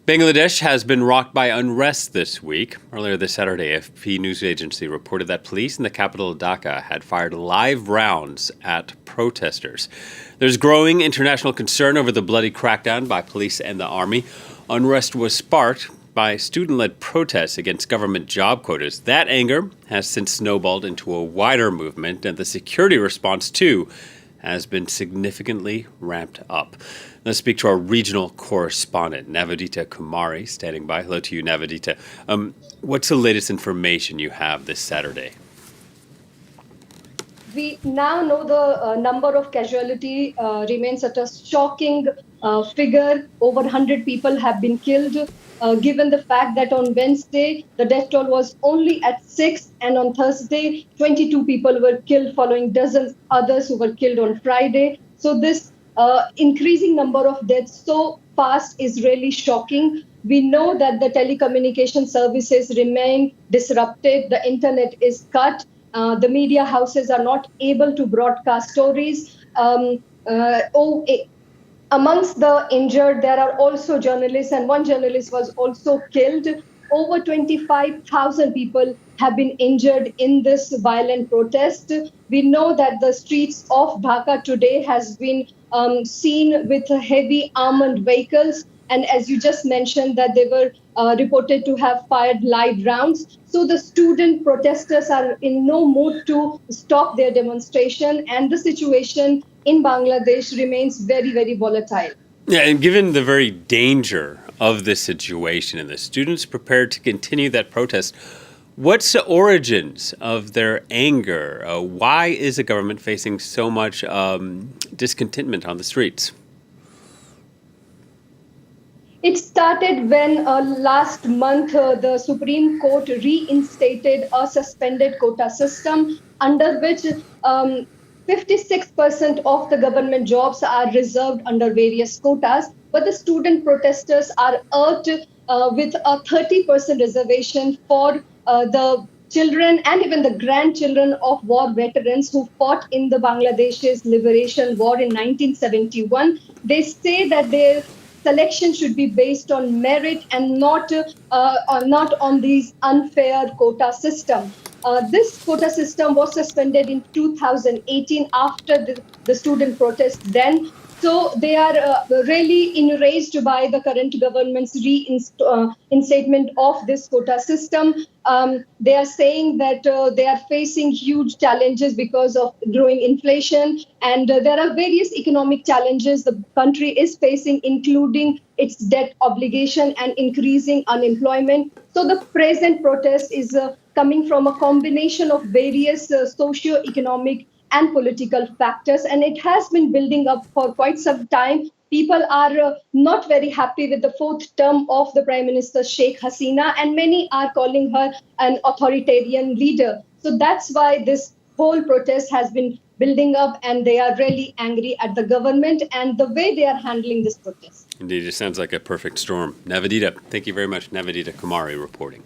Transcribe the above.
Bangladesh has been rocked by unrest this week. Earlier this Saturday, AFP news agency reported that police in the capital Dhaka had fired live rounds at protesters. There's growing international concern over the bloody crackdown by police and the army. Unrest was sparked by student-led protests against government job quotas. That anger has since snowballed into a wider movement, and the security response, too, has been significantly ramped up. Let's speak to our regional correspondent, Navedita Kumari, standing by. Hello to you, Navedita. What's the latest information you have this Saturday? We now know the number of casualty remains at a shocking figure. Over 100 people have been killed, given the fact that on Wednesday, the death toll was only at 6, and on Thursday, 22 people were killed, following dozens others who were killed on Friday. So this increasing number of deaths so fast is really shocking. We know that the telecommunication services remain disrupted, the internet is cut. The media houses are not able to broadcast stories. Amongst the injured, there are also journalists, and one journalist was also killed. Over 25,000 people have been injured in this violent protest. We know that the streets of Dhaka today has been seen with heavy armored vehicles. And as you just mentioned, that they were reported to have fired live rounds. So the student protesters are in no mood to stop their demonstration, and the situation in Bangladesh remains very, very volatile. Yeah, and given the very danger of this situation and the students prepared to continue that protest, what's the origins of their anger? Why is the government facing so much discontentment on the streets? It started when last month the Supreme Court reinstated a suspended quota system under which 56% of the government jobs are reserved under various quotas, but the student protesters are urged with a 30% reservation for the children and even the grandchildren of war veterans who fought in the Bangladesh's liberation war in 1971. They say that their selection should be based on merit and not on these unfair quota system. This quota system was suspended in 2018 after the student protest then. So they are really enraged by the current government's reinstatement of this quota system. They are saying that they are facing huge challenges because of growing inflation, and there are various economic challenges the country is facing, including its debt obligation and increasing unemployment. So the present protest is coming from a combination of various socio-economic and political factors, and it has been building up for quite some time. People are not very happy with the fourth term of the Prime Minister Sheikh Hasina, and many are calling her an authoritarian leader. So that's why this whole protest has been building up, and they are really angry at the government and the way they are handling this protest. Indeed, it sounds like a perfect storm. Navedita, thank you very much. Navedita Kumari reporting.